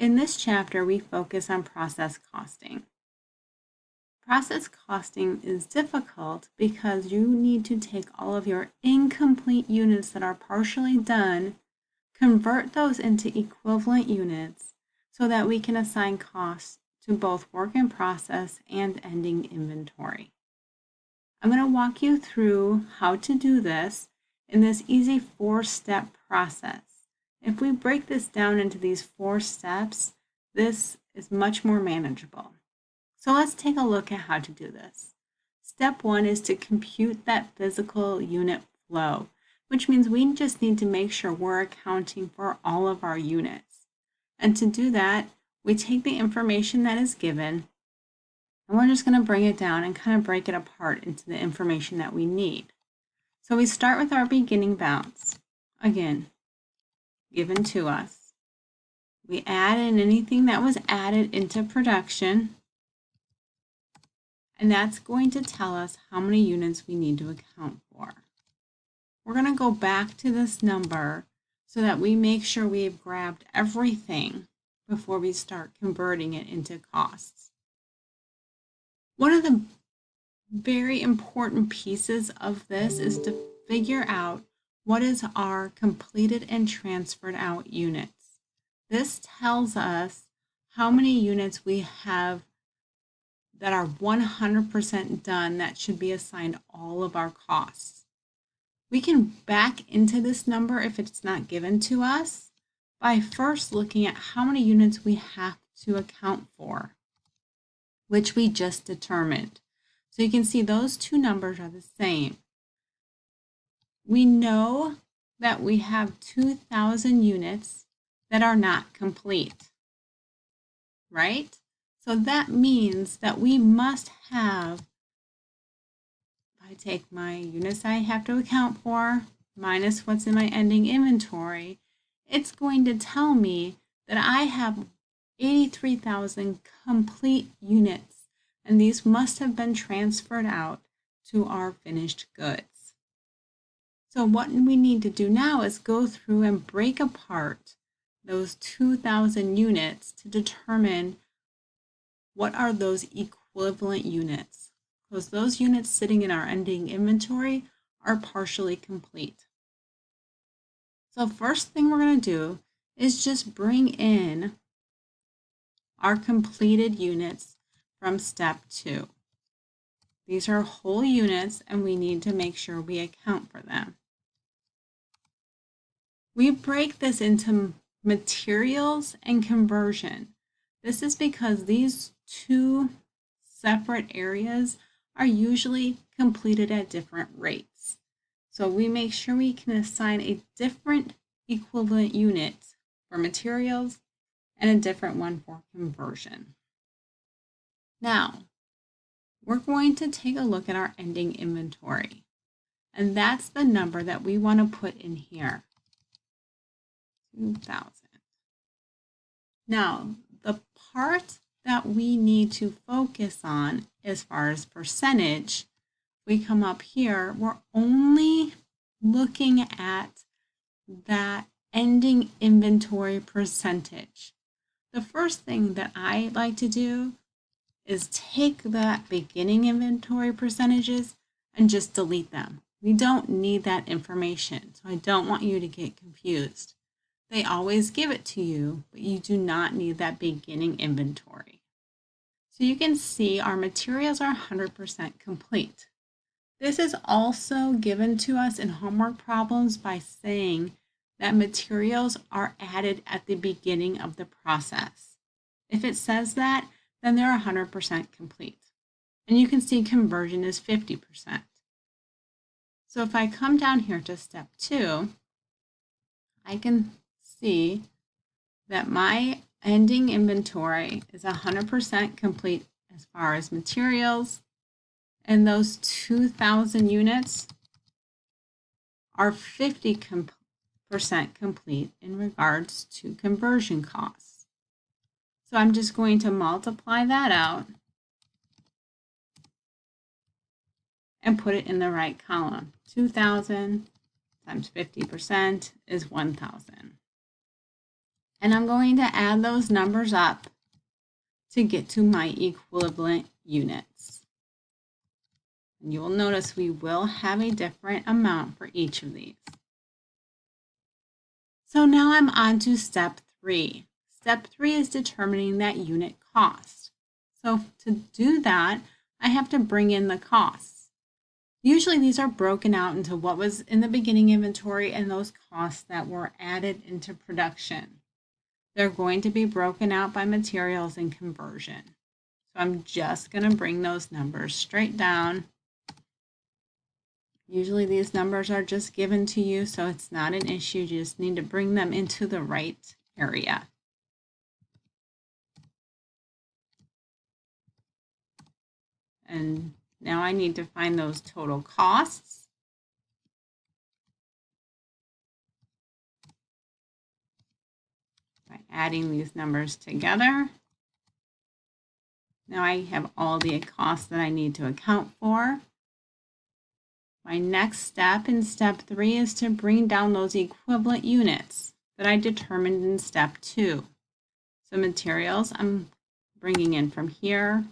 In this chapter, we focus on process costing. Process costing is difficult because you need to take all of your incomplete units that are partially done, convert those into equivalent units so that we can assign costs to both work in process and ending inventory. I'm going to walk you through how to do this in this easy 4-step process. If we break this down into these 4 steps, this is much more manageable. So let's take a look at how to do this. Step 1 is to compute that physical unit flow, which means we just need to make sure we're accounting for all of our units. And to do that, we take the information that is given, and we're just going to bring it down and kind of break it apart into the information that we need. So we start with our beginning balance. Again, given to us. We add in anything that was added into production, and that's going to tell us how many units we need to account for. We're going to go back to this number so that we make sure we've grabbed everything before we start converting it into costs. One of the very important pieces of this is to figure out what is our completed and transferred out units. This tells us how many units we have that are 100% done that should be assigned all of our costs. We can back into this number if it's not given to us by first looking at how many units we have to account for, which we just determined. So you can see those two numbers are the same. We know that we have 2,000 units that are not complete, right? So that means that we must have, if I take my units I have to account for minus what's in my ending inventory, it's going to tell me that I have 83,000 complete units, and these must have been transferred out to our finished goods. So what we need to do now is go through and break apart those 2,000 units to determine what are those equivalent units, because those units sitting in our ending inventory are partially complete. So first thing we're going to do is just bring in our completed units from step 2. These are whole units and we need to make sure we account for them. We break this into materials and conversion. This is because these two separate areas are usually completed at different rates. So we make sure we can assign a different equivalent unit for materials and a different one for conversion. Now, we're going to take a look at our ending inventory, and that's the number that we want to put in here. 2,000. Now, the part that we need to focus on as far as percentage, we come up here, we're only looking at that ending inventory percentage. The first thing that I like to do is take that beginning inventory percentages and just delete them. We don't need that information, so I don't want you to get confused. They always give it to you, but you do not need that beginning inventory. So you can see our materials are 100% complete. This is also given to us in homework problems by saying that materials are added at the beginning of the process. If it says that, then they're 100% complete. And you can see conversion is 50%. So if I come down here to step 2, I can see that my ending inventory is 100% complete as far as materials, and those 2,000 units are 50% complete in regards to conversion costs. So I'm just going to multiply that out and put it in the right column. 2,000 times 50% is 1,000. And I'm going to add those numbers up to get to my equivalent units. And you will notice we will have a different amount for each of these. So now I'm on to step 3. Step 3 is determining that unit cost. So to do that, I have to bring in the costs. Usually these are broken out into what was in the beginning inventory and those costs that were added into production. They're going to be broken out by materials and conversion. So I'm just going to bring those numbers straight down. Usually these numbers are just given to you, so it's not an issue. You just need to bring them into the right area. And now I need to find those total costs. By adding these numbers together. Now I have all the costs that I need to account for. My next step in step 3 is to bring down those equivalent units that I determined in step 2. So materials I'm bringing in from here.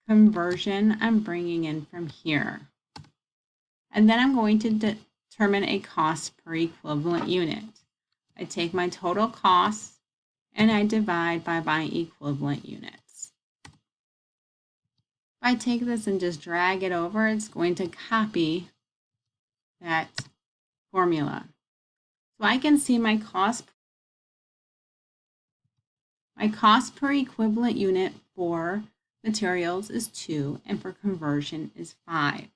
Conversion I'm bringing in from here. And then I'm going to determine a cost per equivalent unit. I take my total costs and I divide by my equivalent units. If I take this and just drag it over, it's going to copy that formula. So I can see my cost per equivalent unit for materials is 2 and for conversion is 5.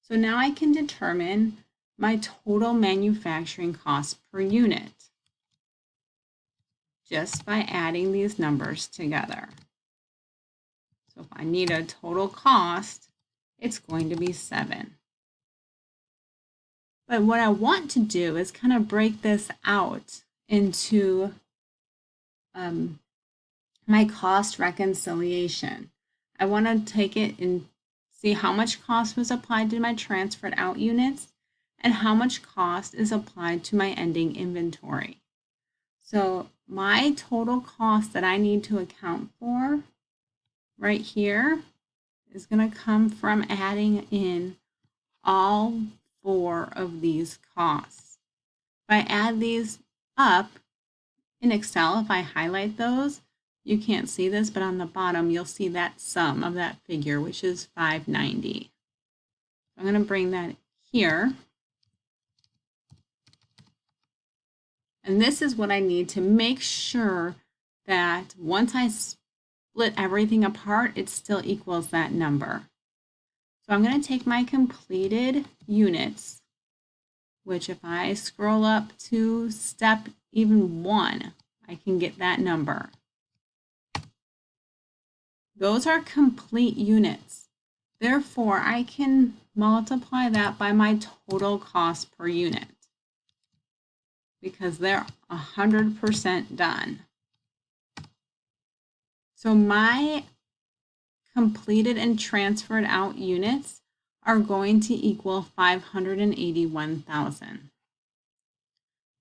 So now I can determine my total manufacturing cost per unit just by adding these numbers together. So if I need a total cost, it's going to be 7. But what I want to do is kind of break this out into my cost reconciliation. I want to take it and see how much cost was applied to my transferred out units and how much cost is applied to my ending inventory. So my total cost that I need to account for right here is going to come from adding in all 4 of these costs. If I add these up in Excel, if I highlight those, you can't see this, but on the bottom you'll see that sum of that figure, which is 590. I'm going to bring that here. And this is what I need to make sure that once I split everything apart, it still equals that number. So I'm going to take my completed units, which if I scroll up to step even 1, I can get that number. Those are complete units. Therefore, I can multiply that by my total cost per unit because they're 100% done. So my completed and transferred out units are going to equal 581,000.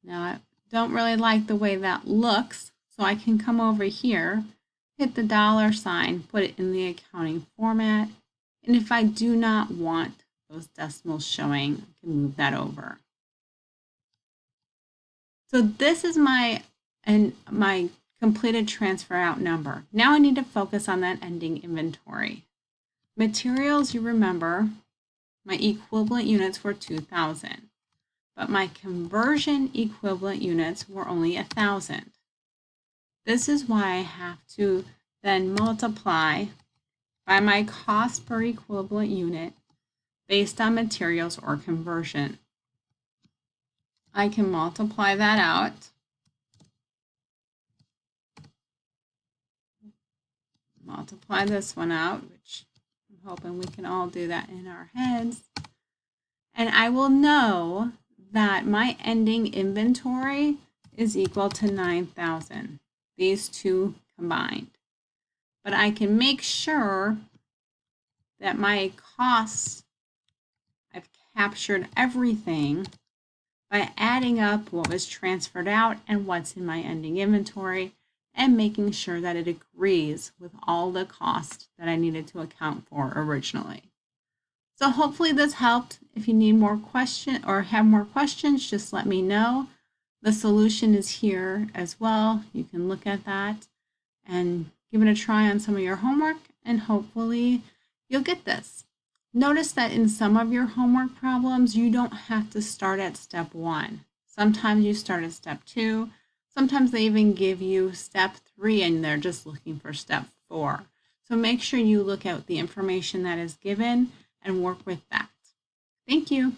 Now, I don't really like the way that looks, so I can come over here, hit the $sign, put it in the accounting format, and if I do not want those decimals showing, I can move that over. So this is my completed transfer out number. Now I need to focus on that ending inventory. Materials, you remember, my equivalent units were 2,000, but my conversion equivalent units were only 1,000. This is why I have to then multiply by my cost per equivalent unit based on materials or conversion. I can multiply that out. Multiply this one out, which I'm hoping we can all do that in our heads. And I will know that my ending inventory is equal to 9,000, these two combined. But I can make sure that my costs, I've captured everything by adding up what was transferred out and what's in my ending inventory and making sure that it agrees with all the cost that I needed to account for originally. So hopefully this helped. If you need more questions or have more questions, just let me know. The solution is here as well. You can look at that and give it a try on some of your homework, and hopefully you'll get this. Notice that in some of your homework problems, you don't have to start at step 1. Sometimes you start at step 2. Sometimes they even give you step 3 and they're just looking for step 4. So make sure you look at the information that is given and work with that. Thank you.